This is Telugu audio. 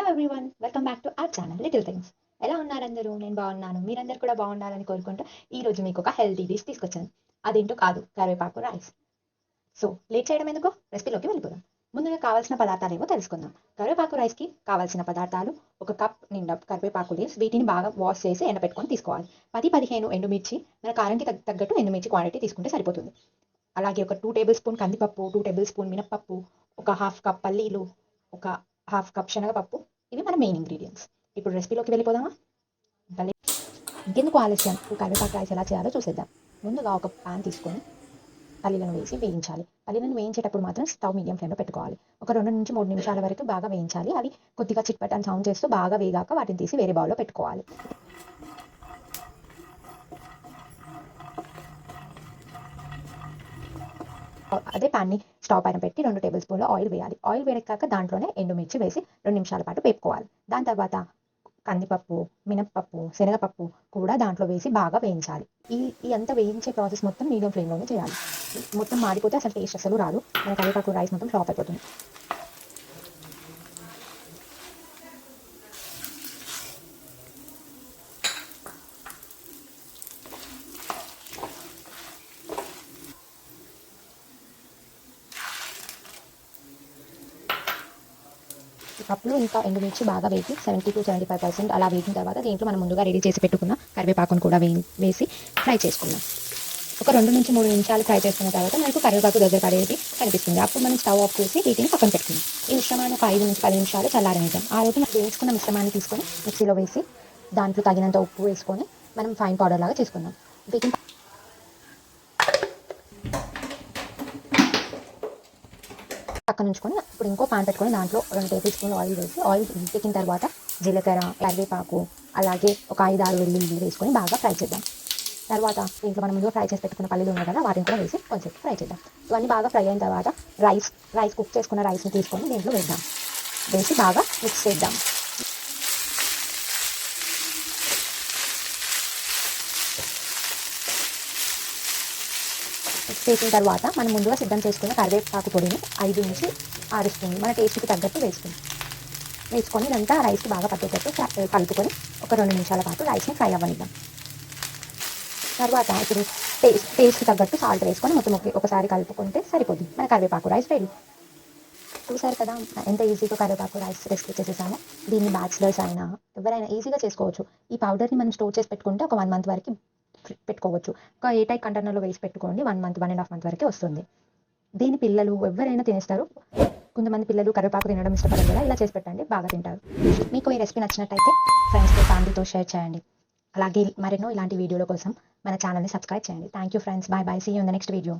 Everyone, welcome back to our channel little things. ఎలా ఉన్నారు అందరూ? నేను బాగున్నాను. మీరందరూ కూడా బాగుండాలని కోరుకుంటూ ఈ రోజు మీకు ఒక హెల్తీ డిష్ తీసుకొచ్చాను. అదేంటో కాదు, కరివేపాకు రైస్. సో లేట్ చేయడం ఎందుకు, రెసిపీలోకి వెళ్ళిపోదాం. ముందుగా కావాల్సిన పదార్థాలు ఏమో తెలుసుకుందాం. కరివేపాకు రైస్కి కావాల్సిన పదార్థాలు: ఒక కప్ నిండా కరివేపాకు లీవ్స్, వీటిని బాగా వాష్ చేసి ఎండబెట్టుకొని తీసుకోవాలి. 10-15 ఎండుమిర్చి, మన కారంకి తగ్గట్టు ఎండుమిర్చి క్వాంటిటీ తీసుకుంటే సరిపోతుంది. అలాగే ఒక 2 టేబుల్ స్పూన్ కందిపప్పు, 2 టేబుల్ స్పూన్ మినప్పప్పు, ఒక హాఫ్ కప్ పల్లీలు, ఒక హాఫ్ కప్ శనగపప్పు. ఇవి మన మెయిన్ ఇంగ్రీడియంట్స్. ఇప్పుడు రెసిపీలోకి వెళ్ళిపోదామా? ఇంకెందుకు ఆలస్యం, కరివేపాకు రైస్ ఎలా చేయాలో చూసేద్దాం. ముందుగా ఒక పాన్ తీసుకొని పల్లీలను వేసి వేయించాలి. పల్లీలను వేయించేటప్పుడు మాత్రం స్టవ్ మీడియం ఫ్లేమ్లో పెట్టుకోవాలి. ఒక 2 నుంచి 3 నిమిషాల వరకు బాగా వేయించాలి. అవి కొద్దిగా చిట్పట్ అని సౌండ్ చేస్తూ బాగా వేగాక వాటిని తీసి వేరే బౌల్లో పెట్టుకోవాలి. అదే ప్యాన్ని స్టవ్ పైన పెట్టి 2 టేబుల్ స్పూన్ల ఆయిల్ వేయాలి. ఆయిల్ వేడెక్కాక దాంట్లోనే ఎండుమిర్చి వేసి 2 నిమిషాల పాటు వేపుకోవాలి. దాని తర్వాత కందిపప్పు, మినప్పప్పు, శనగపప్పు కూడా దాంట్లో వేసి బాగా వేయించాలి. ఈ అంతా వేయించే ప్రాసెస్ మొత్తం మీడియం ఫ్లేమ్లోనే చేయాలి. మొత్తం మాడిపోతే అసలు టేస్ట్ అసలు రాదు. మన కరివేపాకు రైస్ మొత్తం ఫ్లాప్ అయిపోతుంది. పప్పులు ఇంకా ఎండుమిర్చి బాగా వేసి 70-75% అలా వేసిన తర్వాత దీంట్లో మనం ముందుగా రెడీ చేసి పెట్టుకున్న కరివేపాకును కూడా వేసి ఫ్రై చేసుకుందాం. ఒక 2 నుంచి 3 నిమిషాలు ఫ్రై చేసుకున్న తర్వాత మనకు కరివేపాకు దగ్గర పడేది కనిపిస్తుంది. అప్పుడు మనం స్టవ్ ఆఫ్ చేసి వీటిని పక్కన పెట్టుకుందాం. ఈ మిశ్రమాన్ని ఒక 5 నుంచి 10 నిమిషాలు చల్లారనిద్దాం. ఆ రోజు మనం వేసుకున్న మిశ్రమాన్ని తీసుకొని మిక్సీలో వేసి దాంట్లో తగినంత ఉప్పు వేసుకొని మనం ఫైన్ పౌడర్ లాగా చేసుకుందాం. వీటిని పక్కన ఉంచుకొని ఇప్పుడు ఇంకో పాన్ పెట్టుకొని దాంట్లో 2 టేబుల్ స్పూన్లు ఆయిల్ వేసి ఆయిల్ పెట్టిన తర్వాత జీలకర్ర, కరివేపాకు, అలాగే ఒక 5-6 వెల్లుల్లి వేసుకొని బాగా ఫ్రై చేద్దాం. తర్వాత దీంట్లో మనం ముందుగా ఫ్రై చేసి పెట్టుకున్న పల్లీలు ఉన్నాయి కదా, వాటిని కూడా వేసి కొంచెం ఫ్రై చేద్దాం. ఇవన్నీ బాగా ఫ్రై అయిన తర్వాత రైస్ కుక్ చేసుకున్న రైస్ని తీసుకొని దీంట్లో వేసి బాగా మిక్స్ చేద్దాం. వేసిన తర్వాత మనం ముందుగా సిద్ధం చేసుకున్న కరివేపాకు పొడిని 5 నుంచి 6 స్పూన్లు మన టేస్ట్కి తగ్గట్టు వేసుకొని ఇదంతా రైస్కి బాగా పట్టేటట్టు కలుపుకొని ఒక 2 నిమిషాల పాటు రైస్ని ఫ్రై అవ్వనిద్దాం. తర్వాత ఇప్పుడు టేస్ట్కి తగ్గట్టు సాల్ట్ వేసుకొని మొత్తం ఒకసారి కలుపుకుంటే సరిపోతుంది. మన కరివేపాకు రైస్ రెడీ. చూసారు కదా ఎంత ఈజీగా కరివేపాకు రైస్ రెసిపీ చేసేసాము. దీన్ని బ్యాచిలర్స్ అయినా ఎవరైనా ఈజీగా చేసుకోవచ్చు. ఈ పౌడర్ని మనం స్టోర్ చేసి పెట్టుకుంటే ఒక 1 మంత్ వరకు పెట్టుకోవచ్చు. ఒక ఎయిర్ టైట్ కంటైనర్లో వేసి పెట్టుకోండి. 1 మంత్ 1.5 మంత్ వరకే వస్తుంది. దీని పిల్లలు ఎవరైనా తినేస్తారు. కొంతమంది పిల్లలు కరివేపాకు తినడం ఇష్టపడరు కదా, ఇలా చేసి పెట్టండి, బాగా తింటారు. మీకు ఈ రెసిపీ నచ్చినట్టయితే ఫ్రెండ్స్తో, ఫ్యామిలీతో షేర్ చేయండి. అలాగే మరెన్నో ఇలాంటి వీడియోల కోసం మన ఛానల్ని సబ్స్క్రైబ్ చేయండి. Thank you friends. Bye bye. See you in the next video.